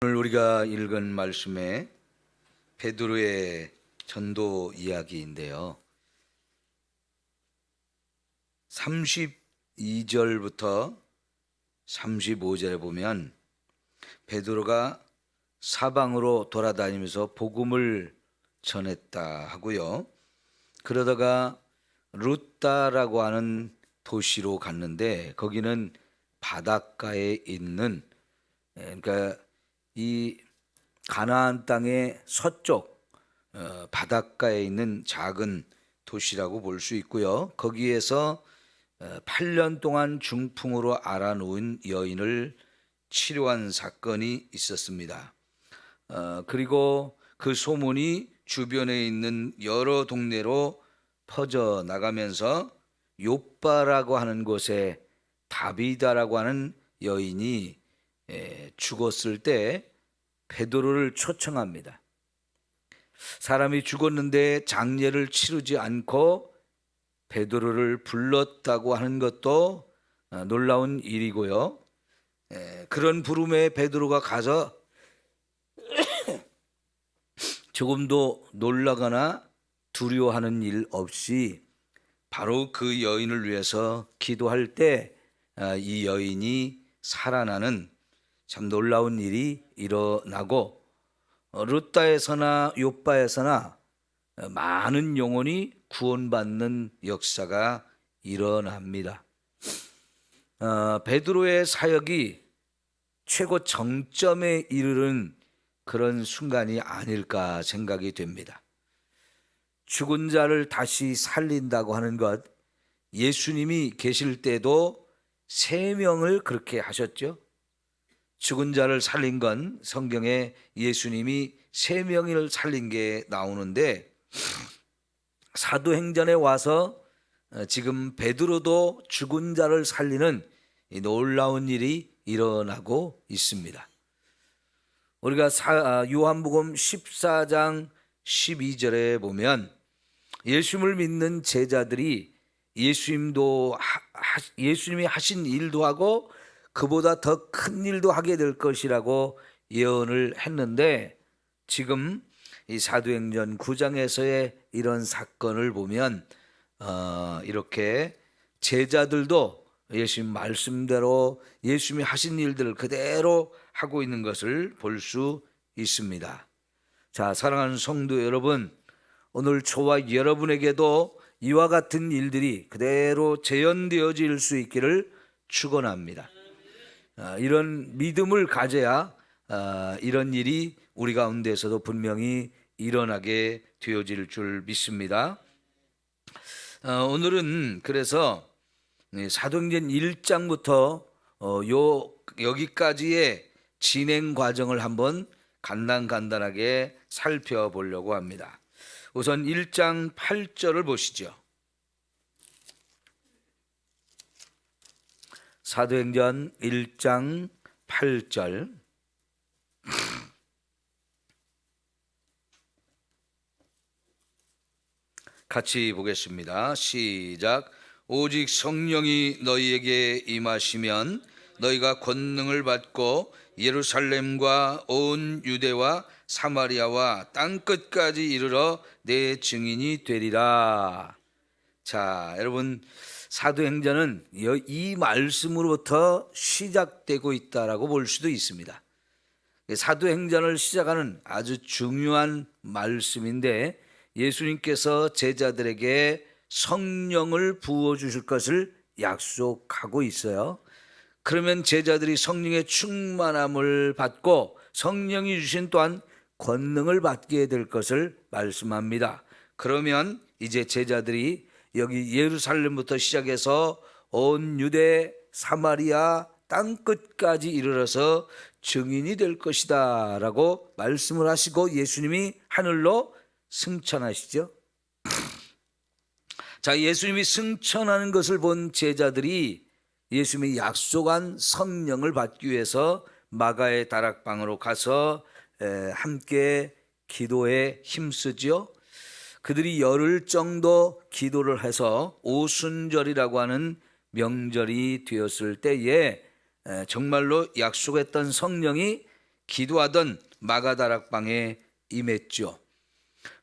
오늘 우리가 읽은 말씀에 베드로의 전도 이야기인데요. 32절부터 35절에 보면 베드로가 사방으로 돌아다니면서 복음을 전했다 하고요. 그러다가 루따라고 하는 도시로 갔는데 거기는 바닷가에 있는, 그러니까 이 가나안 땅의 서쪽 바닷가에 있는 작은 도시라고 볼 수 있고요. 거기에서 8년 동안 중풍으로 앓아놓은 여인을 치료한 사건이 있었습니다. 그리고 그 소문이 주변에 있는 여러 동네로 퍼져 나가면서 욥바라고 하는 곳에 다비다라고 하는 여인이 죽었을 때 베드로를 초청합니다. 사람이 죽었는데 장례를 치르지 않고 베드로를 불렀다고 하는 것도 놀라운 일이고요. 그런 부름에 베드로가 가서 조금도 놀라거나 두려워하는 일 없이 바로 그 여인을 위해서 기도할 때 이 여인이 살아나는 참 놀라운 일이 일어나고, 루따에서나 욥바에서나 많은 영혼이 구원받는 역사가 일어납니다. 베드로의 사역이 최고 정점에 이르는 그런 순간이 아닐까 생각이 됩니다. 죽은 자를 다시 살린다고 하는 것, 예수님이 계실 때도 3명을 그렇게 하셨죠. 죽은 자를 살린 건 성경에 예수님이 3명을 살린 게 나오는데, 사도행전에 와서 지금 베드로도 죽은 자를 살리는 이 놀라운 일이 일어나고 있습니다. 우리가 요한복음 14장 12절에 보면 예수님을 믿는 제자들이 예수님이 하신 일도 하고 그보다 더 큰 일도 하게 될 것이라고 예언을 했는데, 지금 이 사도행전 9장에서의 이런 사건을 보면 이렇게 제자들도 예수님 말씀대로 예수님이 하신 일들을 그대로 하고 있는 것을 볼 수 있습니다. 자, 사랑하는 성도 여러분, 오늘 저와 여러분에게도 이와 같은 일들이 그대로 재현되어질 수 있기를 축원합니다. 이런 믿음을 가져야 이런 일이 우리 가운데서도 분명히 일어나게 되어질 줄 믿습니다. 오늘은 그래서 사도행전 1장부터 여기까지의 진행 과정을 한번 간단하게 살펴보려고 합니다. 우선 1장 8절을 보시죠. 사도행전 1장 8절. 같이 보겠습니다. 시작. 오직 성령이 너희에게 임하시면 너희가 권능을 받고 예루살렘과 온 유대와 사마리아와 땅끝까지 이르러 내 증인이 되리라. 자, 여러분, 사도행전은 이 말씀으로부터 시작되고 있다라고 볼 수도 있습니다. 사도행전을 시작하는 아주 중요한 말씀인데, 예수님께서 제자들에게 성령을 부어주실 것을 약속하고 있어요. 그러면 제자들이 성령의 충만함을 받고 성령이 주신 또한 권능을 받게 될 것을 말씀합니다. 그러면 이제 제자들이 여기 예루살렘부터 시작해서 온 유대, 사마리아, 땅끝까지 이르러서 증인이 될 것이다 라고 말씀을 하시고 예수님이 하늘로 승천하시죠. 자, 예수님이 승천하는 것을 본 제자들이 예수님이 약속한 성령을 받기 위해서 마가의 다락방으로 가서 함께 기도에 힘쓰죠. 그들이 열흘 정도 기도를 해서 오순절이라고 하는 명절이 되었을 때에 정말로 약속했던 성령이 기도하던 마가다락방에 임했죠.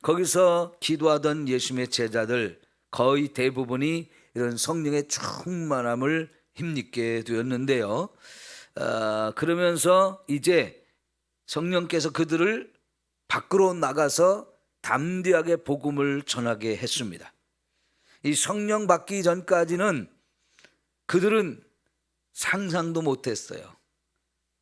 거기서 기도하던 예수님의 제자들 거의 대부분이 이런 성령의 충만함을 힘입게 되었는데요. 그러면서 이제 성령께서 그들을 밖으로 나가서 담대하게 복음을 전하게 했습니다. 이 성령 받기 전까지는 그들은 상상도 못했어요.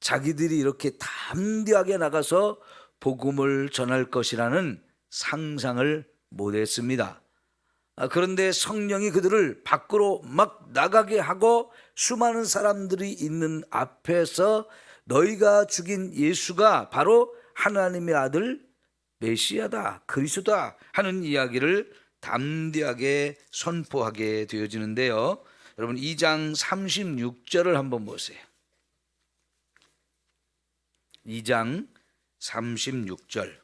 자기들이 이렇게 담대하게 나가서 복음을 전할 것이라는 상상을 못했습니다. 그런데 성령이 그들을 밖으로 막 나가게 하고 수많은 사람들이 있는 앞에서 너희가 죽인 예수가 바로 하나님의 아들 메시아다, 그리스도다 하는 이야기를 담대하게 선포하게 되어지는데요. 여러분 2장 36절을 한번 보세요. 2장 36절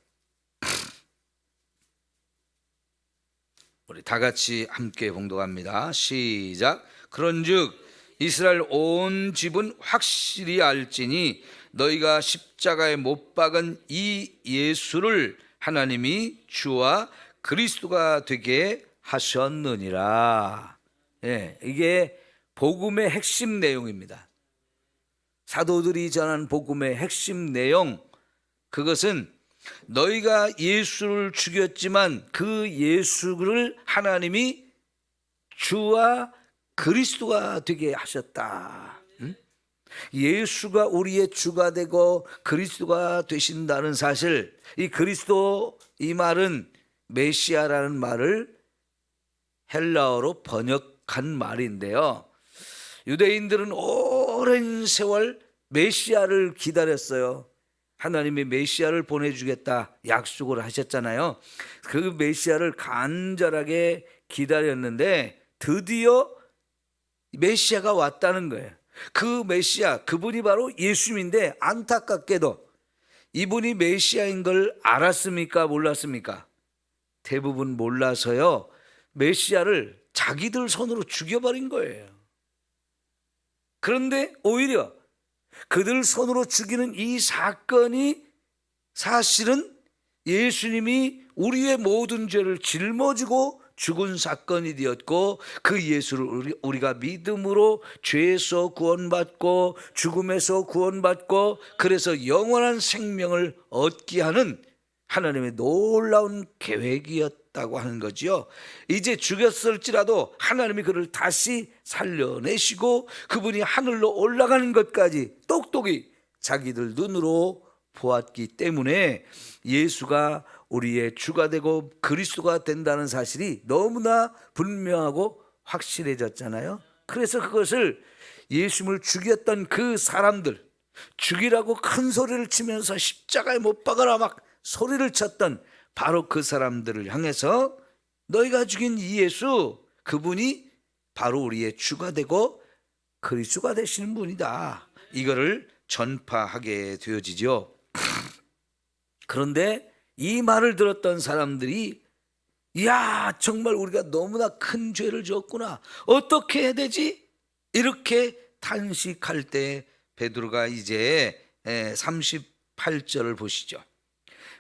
우리 다 같이 함께 봉독합니다. 시작. 그런즉 이스라엘 온 집은 확실히 알지니 너희가 십자가에 못 박은 이 예수를 하나님이 주와 그리스도가 되게 하셨느니라. 이게 복음의 핵심 내용입니다. 사도들이 전한 복음의 핵심 내용, 그것은 너희가 예수를 죽였지만 그 예수를 하나님이 주와 그리스도가 되게 하셨다. 예수가 우리의 주가 되고 그리스도가 되신다는 사실, 이 그리스도, 이 말은 메시아라는 말을 헬라어로 번역한 말인데요. 유대인들은 오랜 세월 메시아를 기다렸어요. 하나님이 메시아를 보내주겠다 약속을 하셨잖아요. 그 메시아를 간절하게 기다렸는데 드디어 메시아가 왔다는 거예요. 그 메시아, 그분이 바로 예수님인데 안타깝게도 이분이 메시아인 걸 알았습니까? 몰랐습니까? 대부분 몰라서요. 메시아를 자기들 손으로 죽여버린 거예요. 그런데 오히려 그들 손으로 죽이는 이 사건이 사실은 예수님이 우리의 모든 죄를 짊어지고 죽은 사건이 되었고, 그 예수를 우리가 믿음으로 죄에서 구원받고 죽음에서 구원받고 그래서 영원한 생명을 얻게 하는 하나님의 놀라운 계획이었다고 하는 거지요. 이제 죽였을지라도 하나님이 그를 다시 살려내시고 그분이 하늘로 올라가는 것까지 똑똑히 자기들 눈으로 보았기 때문에 예수가 우리의 주가 되고 그리스도가 된다는 사실이 너무나 분명하고 확실해졌잖아요. 그래서 그것을 예수님을 죽였던 그 사람들, 죽이라고 큰 소리를 치면서 십자가에 못 박아라 막 소리를 쳤던 바로 그 사람들을 향해서 너희가 죽인 이 예수, 그분이 바로 우리의 주가 되고 그리스도가 되시는 분이다, 이거를 전파하게 되어지죠. 그런데 이 말을 들었던 사람들이 이야, 정말 우리가 너무나 큰 죄를 지었구나, 어떻게 해야 되지? 이렇게 탄식할 때 베드로가 이제 38절을 보시죠.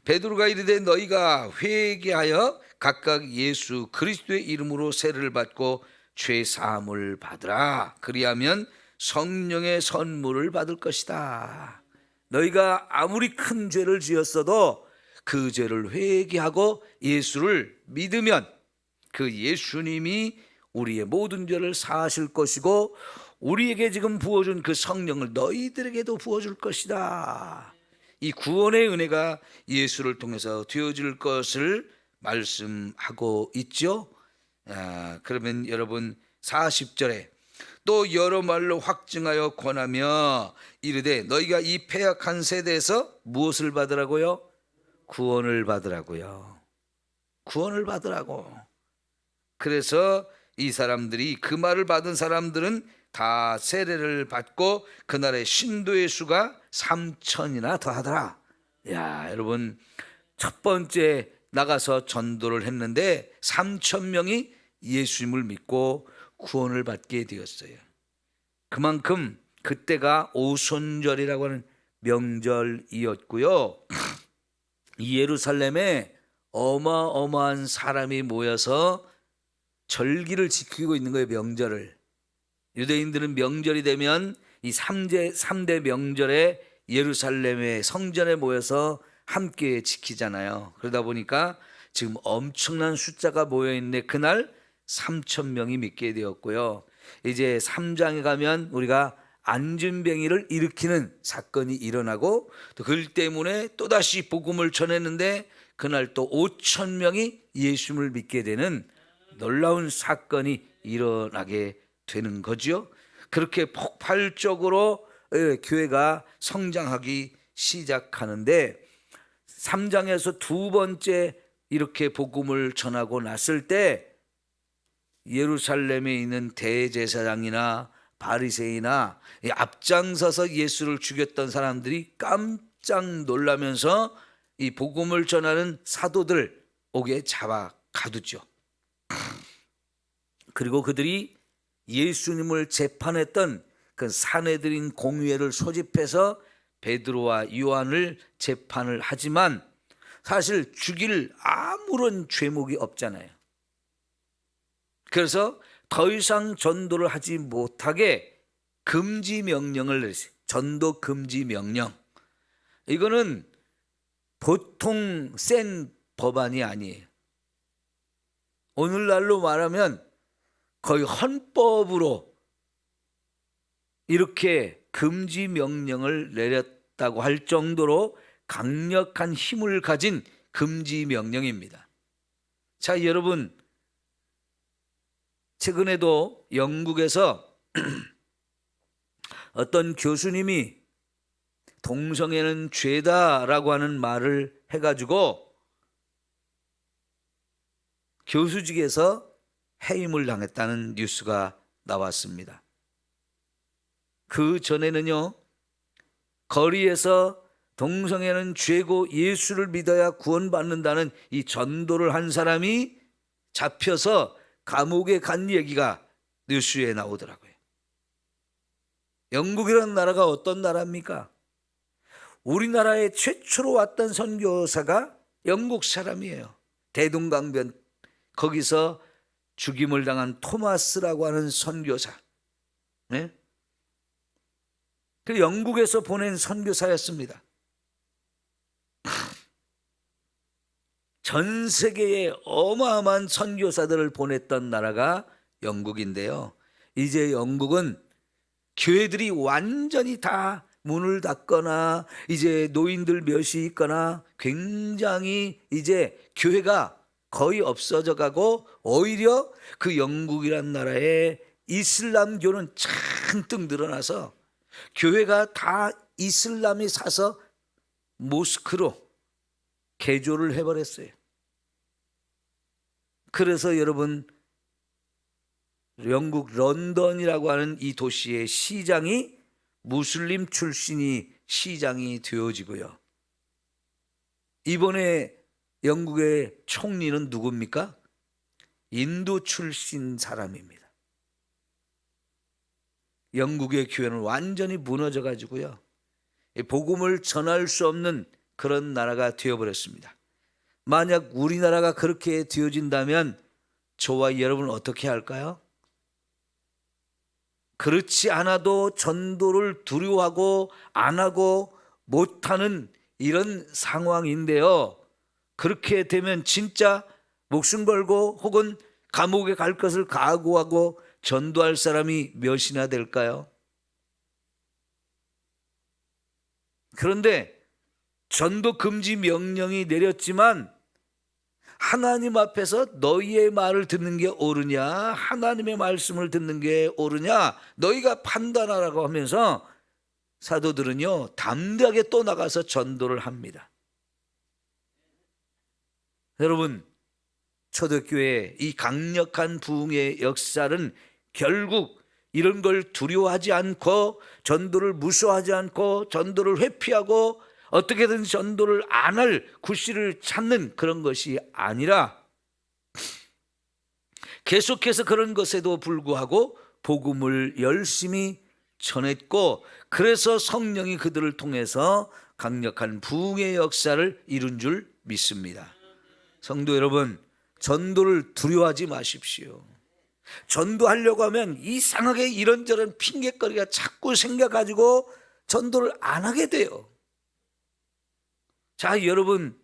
베드로가 이르되 너희가 회개하여 각각 예수 그리스도의 이름으로 세례를 받고 죄 사함을 받으라. 그리하면 성령의 선물을 받을 것이다. 너희가 아무리 큰 죄를 지었어도 그 죄를 회개하고 예수를 믿으면 그 예수님이 우리의 모든 죄를 사하실 것이고 우리에게 지금 부어준 그 성령을 너희들에게도 부어줄 것이다. 이 구원의 은혜가 예수를 통해서 되어질 것을 말씀하고 있죠. 그러면 여러분 40절에 또 여러 말로 확증하여 권하며 이르되 너희가 이 패역한 세대에서 무엇을 받으라고요? 구원을 받으라고요. 구원을 받으라고. 그래서 이 사람들이, 그 말을 받은 사람들은 다 세례를 받고 그날의 신도의 수가 3,000이나 더하더라. 야, 여러분, 첫 번째 나가서 전도를 했는데 3,000명이 예수님을 믿고 구원을 받게 되었어요. 그만큼 그때가 오순절이라고 하는 명절이었고요. 이 예루살렘에 어마어마한 사람이 모여서 절기를 지키고 있는 거예요. 명절을. 유대인들은 명절이 되면 이 3대 명절에 예루살렘의 성전에 모여서 함께 지키잖아요. 그러다 보니까 지금 엄청난 숫자가 모여있는데 그날 3,000명이 믿게 되었고요. 이제 3장에 가면 우리가 안진뱅이를 일으키는 사건이 일어나고 또 그 때문에 또다시 복음을 전했는데 그날 또 5,000명이 예수님을 믿게 되는 놀라운 사건이 일어나게 되는 거죠. 그렇게 폭발적으로 교회가 성장하기 시작하는데 3장에서 두 번째 이렇게 복음을 전하고 났을 때 예루살렘에 있는 대제사장이나 바리새이나 앞장서서 예수를 죽였던 사람들이 깜짝 놀라면서 이 복음을 전하는 사도들 옥에 잡아 가두죠. 그리고 그들이 예수님을 재판했던 그 산헤드린 공회를 소집해서 베드로와 요한을 재판을 하지만 사실 죽일 아무런 죄목이 없잖아요. 그래서 더 이상 전도를 하지 못하게 금지 명령을 내렸어요. 전도 금지 명령. 이거는 보통 센 법안이 아니에요. 오늘날로 말하면 거의 헌법으로 이렇게 금지 명령을 내렸다고 할 정도로 강력한 힘을 가진 금지 명령입니다. 자, 여러분, 최근에도 영국에서 어떤 교수님이 동성애는 죄다라고 하는 말을 해가지고 교수직에서 해임을 당했다는 뉴스가 나왔습니다. 그 전에는요, 거리에서 동성애는 죄고 예수를 믿어야 구원받는다는 이 전도를 한 사람이 잡혀서 감옥에 간 얘기가 뉴스에 나오더라고요. 영국이라는 나라가 어떤 나라입니까? 우리나라에 최초로 왔던 선교사가 영국 사람이에요. 대동강변 거기서 죽임을 당한 토마스라고 하는 선교사. 네? 그 영국에서 보낸 선교사였습니다. 전 세계에 어마어마한 선교사들을 보냈던 나라가 영국인데요. 이제 영국은 교회들이 완전히 다 문을 닫거나 이제 노인들 몇이 있거나 굉장히 이제 교회가 거의 없어져 가고 오히려 그 영국이란 나라에 이슬람교는 잔뜩 늘어나서 교회가 다 이슬람이 사서 모스크로 개조를 해버렸어요. 그래서 여러분, 영국 런던이라고 하는 이 도시의 시장이 무슬림 출신이 시장이 되어지고요. 이번에 영국의 총리는 누굽니까? 인도 출신 사람입니다. 영국의 교회는 완전히 무너져 가지고요, 복음을 전할 수 없는 그런 나라가 되어버렸습니다. 만약 우리나라가 그렇게 되어진다면 저와 여러분은 어떻게 할까요? 그렇지 않아도 전도를 두려워하고 안 하고 못하는 이런 상황인데요. 그렇게 되면 진짜 목숨 걸고 혹은 감옥에 갈 것을 각오하고 전도할 사람이 몇이나 될까요? 그런데 전도 금지 명령이 내렸지만 하나님 앞에서 너희의 말을 듣는 게 옳으냐, 하나님의 말씀을 듣는 게 옳으냐, 너희가 판단하라고 하면서 사도들은요, 담대하게 또 나가서 전도를 합니다. 여러분, 초대교회의 이 강력한 부흥의 역사는 결국 이런 걸 두려워하지 않고 전도를 무서워하지 않고 전도를 회피하고 어떻게든 전도를 안 할 구실을 찾는 그런 것이 아니라 계속해서 그런 것에도 불구하고 복음을 열심히 전했고, 그래서 성령이 그들을 통해서 강력한 부흥의 역사를 이룬 줄 믿습니다. 성도 여러분, 전도를 두려워하지 마십시오. 전도하려고 하면 이상하게 이런저런 핑계거리가 자꾸 생겨가지고 전도를 안 하게 돼요. 자, 여러분,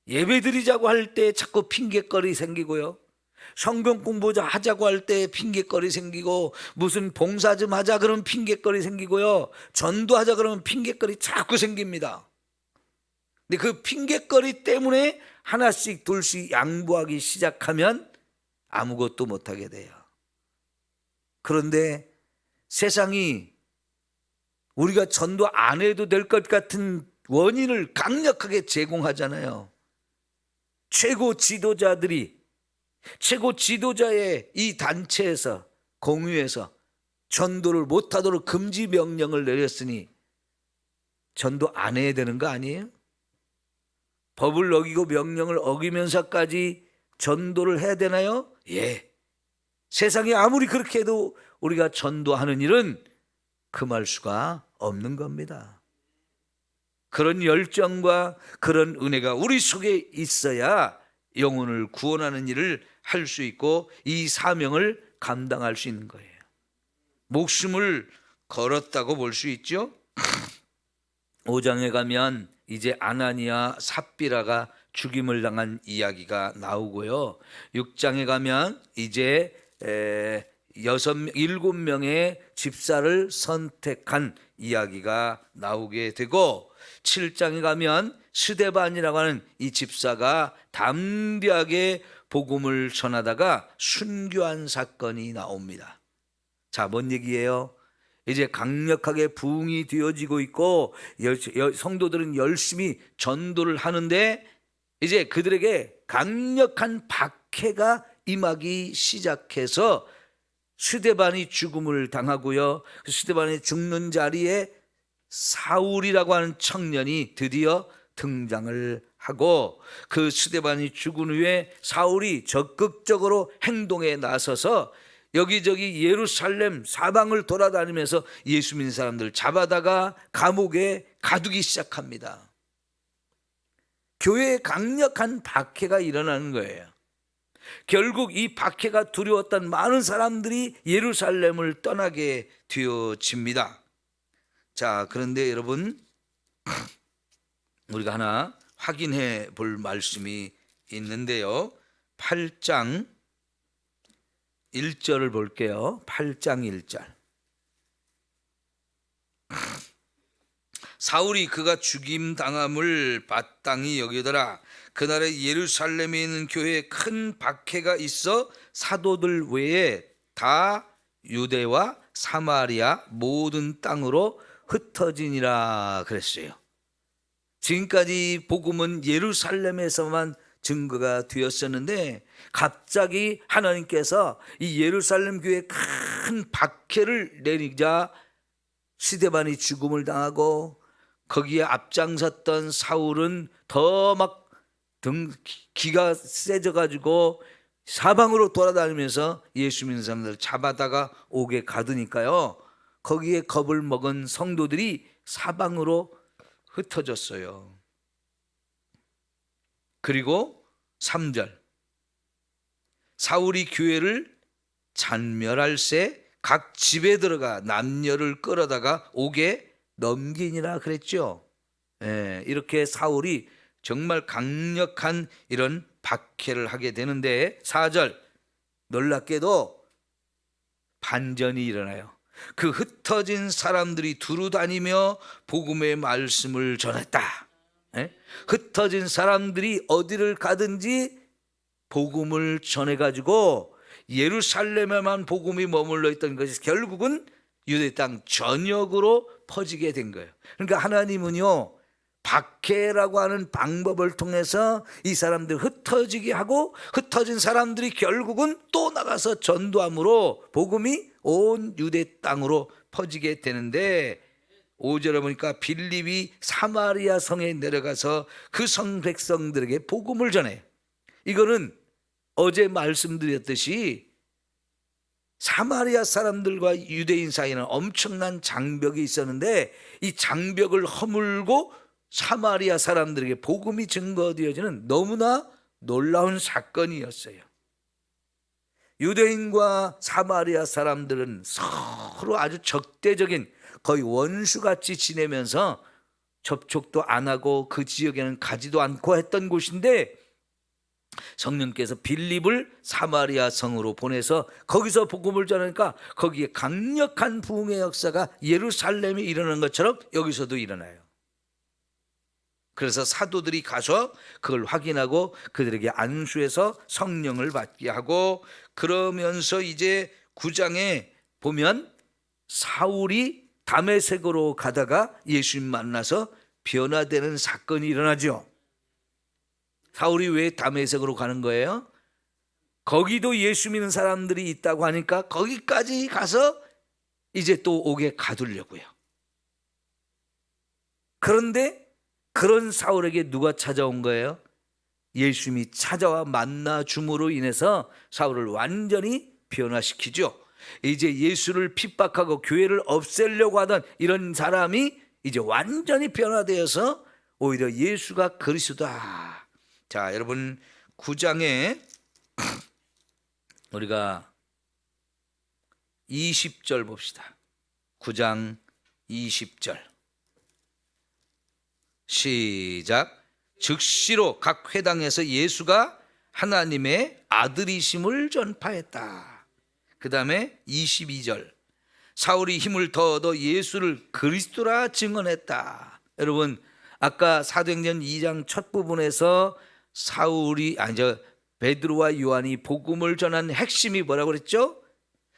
예배드리자고 할 때 자꾸 핑계거리 생기고요, 성경 공부 하자고 할 때 핑계거리 생기고, 무슨 봉사 좀 하자 그러면 핑계거리 생기고요, 전도하자 그러면 핑계거리 자꾸 생깁니다. 근데 그 핑계거리 때문에 하나씩 둘씩 양보하기 시작하면 아무것도 못하게 돼요. 그런데 세상이 우리가 전도 안 해도 될 것 같은 원인을 강력하게 제공하잖아요. 최고 지도자의 이 단체에서, 공유해서 전도를 못하도록 금지 명령을 내렸으니 전도 안 해야 되는 거 아니에요? 법을 어기고 명령을 어기면서까지 전도를 해야 되나요? 예. 세상에 아무리 그렇게 해도 우리가 전도하는 일은 금할 수가 없는 겁니다. 그런 열정과 그런 은혜가 우리 속에 있어야 영혼을 구원하는 일을 할 수 있고 이 사명을 감당할 수 있는 거예요. 목숨을 걸었다고 볼 수 있죠. 5장에 가면 이제 아나니아 삽비라가 죽임을 당한 이야기가 나오고요, 6장에 가면 이제 7명의 집사를 선택한 이야기가 나오게 되고, 7장에 가면 스데반이라고 하는 이 집사가 담대하게 복음을 전하다가 순교한 사건이 나옵니다. 자, 뭔 얘기예요? 이제 강력하게 부흥이 되어지고 있고 성도들은 열심히 전도를 하는데 이제 그들에게 강력한 박해가 임하기 시작해서 스데반이 죽음을 당하고요, 스데반이 죽는 자리에 사울이라고 하는 청년이 드디어 등장을 하고, 그 스데반이 죽은 후에 사울이 적극적으로 행동에 나서서 여기저기 예루살렘 사방을 돌아다니면서 예수 믿는 사람들을 잡아다가 감옥에 가두기 시작합니다. 교회에 강력한 박해가 일어나는 거예요. 결국 이 박해가 두려웠던 많은 사람들이 예루살렘을 떠나게 되어집니다. 자, 그런데 여러분, 우리가 하나 확인해 볼 말씀이 있는데요, 8장 1절을 볼게요. 8장 1절. 사울이 그가 죽임당함을 마땅히 여기더라. 그날에 예루살렘에 있는 교회에 큰 박해가 있어 사도들 외에 다 유대와 사마리아 모든 땅으로 흩어지니라 그랬어요. 지금까지 복음은 예루살렘에서만 증거가 되었었는데 갑자기 하나님께서 이 예루살렘 교회에 큰 박해를 내리자 스데반이 죽음을 당하고, 거기에 앞장섰던 사울은 더 막 기가 세져가지고 사방으로 돌아다니면서 예수 믿는 사람들을 잡아다가 옥에 가두니까요, 거기에 겁을 먹은 성도들이 사방으로 흩어졌어요. 그리고 3절, 사울이 교회를 잔멸할새 각 집에 들어가 남녀를 끌어다가 옥에 넘기니라 그랬죠. 이렇게 사울이 정말 강력한 이런 박해를 하게 되는데, 4절, 놀랍게도 반전이 일어나요. 그 흩어진 사람들이 두루다니며 복음의 말씀을 전했다. 흩어진 사람들이 어디를 가든지 복음을 전해가지고 예루살렘에만 복음이 머물러 있던 것이 결국은 유대 땅 전역으로 퍼지게 된 거예요. 그러니까 하나님은요, 박해라고 하는 방법을 통해서 이 사람들 흩어지게 하고, 흩어진 사람들이 결국은 또 나가서 전도함으로 복음이 온 유대 땅으로 퍼지게 되는데, 5절에 보니까 빌립이 사마리아 성에 내려가서 그 성 백성들에게 복음을 전해. 이거는 어제 말씀드렸듯이 사마리아 사람들과 유대인 사이에는 엄청난 장벽이 있었는데 이 장벽을 허물고 사마리아 사람들에게 복음이 증거되어지는 너무나 놀라운 사건이었어요. 유대인과 사마리아 사람들은 서로 아주 적대적인 거의 원수같이 지내면서 접촉도 안 하고 그 지역에는 가지도 않고 했던 곳인데 성령께서 빌립을 사마리아 성으로 보내서 거기서 복음을 전하니까 거기에 강력한 부흥의 역사가 예루살렘에 일어나는 것처럼 여기서도 일어나요. 그래서 사도들이 가서 그걸 확인하고 그들에게 안수해서 성령을 받게 하고, 그러면서 이제 9장에 보면 사울이 다메섹으로 가다가 예수님 만나서 변화되는 사건이 일어나죠. 사울이 왜 다메섹으로 가는 거예요? 거기도 예수 믿는 사람들이 있다고 하니까 거기까지 가서 이제 또 옥에 가두려고요. 그런데 그런 사울에게 누가 찾아온 거예요? 예수님이 찾아와 만나 줌으로 인해서 사울을 완전히 변화시키죠. 이제 예수를 핍박하고 교회를 없애려고 하던 이런 사람이 이제 완전히 변화되어서 오히려 예수가 그리스도다. 자, 여러분 9장에 우리가 20절 봅시다. 9장 20절 시작. 즉시로 각 회당에서 예수가 하나님의 아들이심을 전파했다. 그 다음에 22절 사울이 힘을 더 얻어 예수를 그리스도라 증언했다. 여러분 아까 사도행전 2장 첫 부분에서 베드로와 요한이 복음을 전한 핵심이 뭐라고 그랬죠?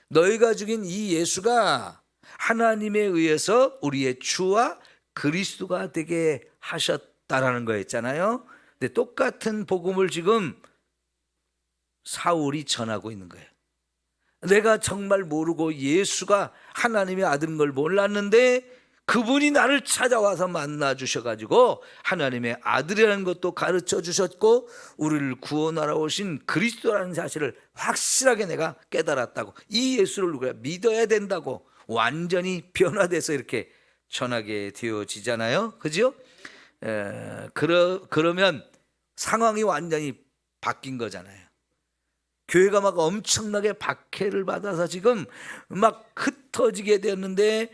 너희가 죽인 이 예수가 하나님에 의해서 우리의 주와 그리스도가 되게 하셨다라는 거였잖아요. 근데 똑같은 복음을 지금 사울이 전하고 있는 거예요. 내가 정말 모르고 예수가 하나님의 아들인 걸 몰랐는데 그분이 나를 찾아와서 만나 주셔가지고 하나님의 아들이라는 것도 가르쳐 주셨고 우리를 구원하러 오신 그리스도라는 사실을 확실하게 내가 깨달았다고, 이 예수를 우리가 믿어야 된다고 완전히 변화돼서 이렇게 전하게 되어지잖아요. 그죠? 그러면 상황이 완전히 바뀐 거잖아요. 교회가 막 엄청나게 박해를 받아서 지금 막 흩어지게 되었는데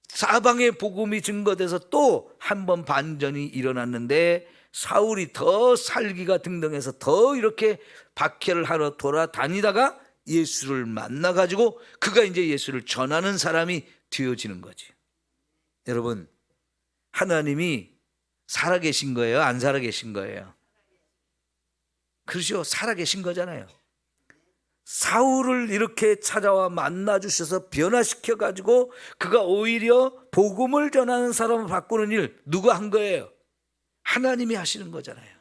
사방에 복음이 증거돼서 또 한 번 반전이 일어났는데 사울이 더 살기가 등등해서 더 이렇게 박해를 하러 돌아다니다가 예수를 만나가지고 그가 이제 예수를 전하는 사람이 되어지는 거지. 여러분 하나님이 살아계신 거예요? 안 살아계신 거예요? 그렇죠. 살아계신 거잖아요. 사울을 이렇게 찾아와 만나 주셔서 변화시켜 가지고 그가 오히려 복음을 전하는 사람을 바꾸는 일 누가 한 거예요? 하나님이 하시는 거잖아요.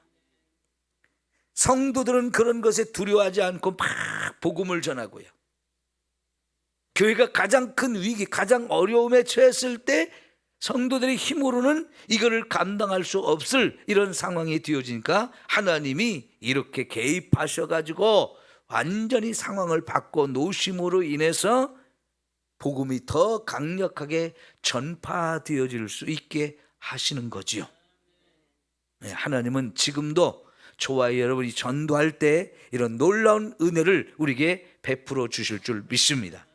성도들은 그런 것에 두려워하지 않고 막 복음을 전하고요. 교회가 가장 큰 위기, 가장 어려움에 처했을 때 성도들의 힘으로는 이거를 감당할 수 없을 이런 상황이 되어지니까 하나님이 이렇게 개입하셔가지고 완전히 상황을 바꿔 놓으심으로 인해서 복음이 더 강력하게 전파되어질 수 있게 하시는 거지요. 하나님은 지금도 저와 여러분이 전도할 때 이런 놀라운 은혜를 우리에게 베풀어 주실 줄 믿습니다.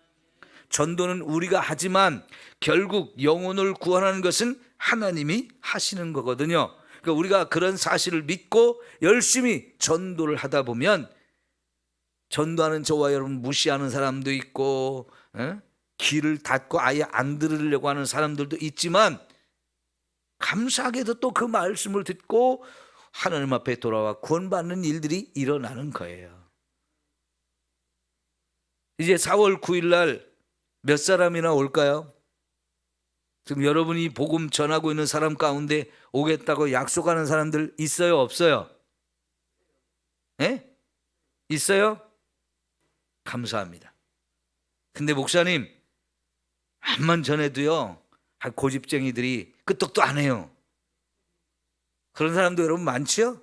전도는 우리가 하지만 결국 영혼을 구원하는 것은 하나님이 하시는 거거든요. 그러니까 우리가 그런 사실을 믿고 열심히 전도를 하다 보면 전도하는 저와 여러분 무시하는 사람도 있고 귀를 닫고 아예 안 들으려고 하는 사람들도 있지만 감사하게도 또 그 말씀을 듣고 하나님 앞에 돌아와 구원받는 일들이 일어나는 거예요. 이제 4월 9일 날 몇 사람이나 올까요? 지금 여러분이 복음 전하고 있는 사람 가운데 오겠다고 약속하는 사람들 있어요? 없어요? 예? 있어요? 감사합니다. 근데 목사님 암만 전해도요 고집쟁이들이 끄떡도 안 해요. 그런 사람도 여러분 많죠?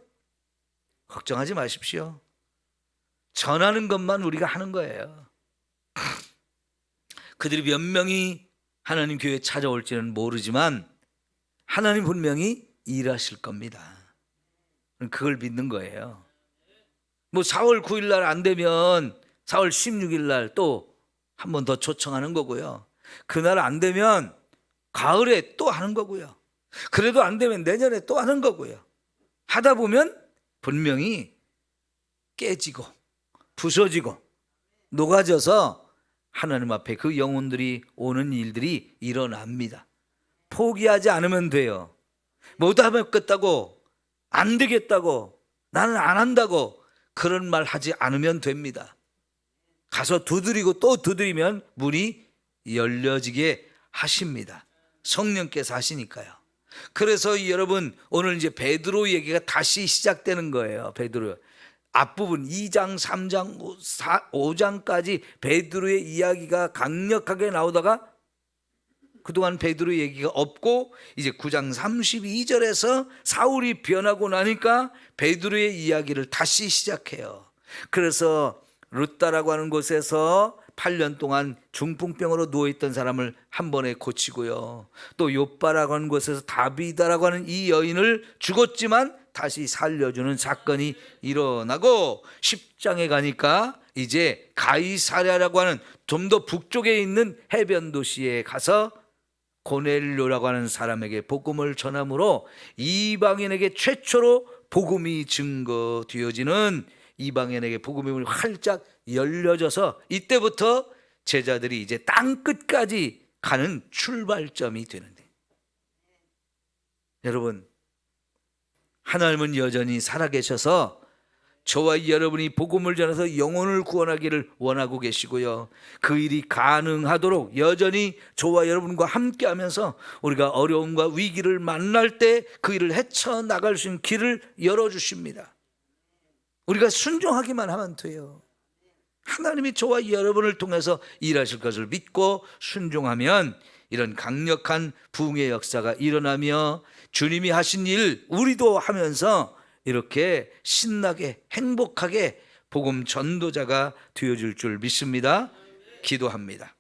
걱정하지 마십시오. 전하는 것만 우리가 하는 거예요. 그들이 몇 명이 하나님 교회에 찾아올지는 모르지만 하나님 분명히 일하실 겁니다. 그걸 믿는 거예요. 뭐 4월 9일 날 안 되면 4월 16일 날 또 한 번 더 초청하는 거고요. 그날 안 되면 가을에 또 하는 거고요. 그래도 안 되면 내년에 또 하는 거고요. 하다 보면 분명히 깨지고 부서지고 녹아져서 하나님 앞에 그 영혼들이 오는 일들이 일어납니다. 포기하지 않으면 돼요. 못하겠다고, 안 되겠다고, 나는 안 한다고 그런 말 하지 않으면 됩니다. 가서 두드리고 또 두드리면 문이 열려지게 하십니다. 성령께서 하시니까요. 그래서 여러분 오늘 이제 베드로 얘기가 다시 시작되는 거예요. 베드로 앞부분 2장, 3장, 5장까지 베드로의 이야기가 강력하게 나오다가 그동안 베드로 얘기가 없고 이제 9장 32절에서 사울이 변하고 나니까 베드로의 이야기를 다시 시작해요. 그래서 루다라고 하는 곳에서 8년 동안 중풍병으로 누워있던 사람을 한 번에 고치고요. 또 욥바라고 하는 곳에서 다비다라고 하는 이 여인을 죽었지만 다시 살려주는 사건이 일어나고 10장에 가니까 이제 가이사랴라고 하는 좀 더 북쪽에 있는 해변 도시에 가서 고넬료라고 하는 사람에게 복음을 전함으로 이방인에게 최초로 복음이 증거되어지는 이방인에게 복음이 활짝 열려져서 이때부터 제자들이 이제 땅 끝까지 가는 출발점이 되는데, 여러분 하나님은 여전히 살아계셔서 저와 여러분이 복음을 전해서 영혼을 구원하기를 원하고 계시고요. 그 일이 가능하도록 여전히 저와 여러분과 함께하면서 우리가 어려움과 위기를 만날 때 그 일을 헤쳐나갈 수 있는 길을 열어주십니다. 우리가 순종하기만 하면 돼요. 하나님이 저와 여러분을 통해서 일하실 것을 믿고 순종하면 이런 강력한 부흥의 역사가 일어나며 주님이 하신 일 우리도 하면서 이렇게 신나게 행복하게 복음 전도자가 되어줄 줄 믿습니다. 기도합니다.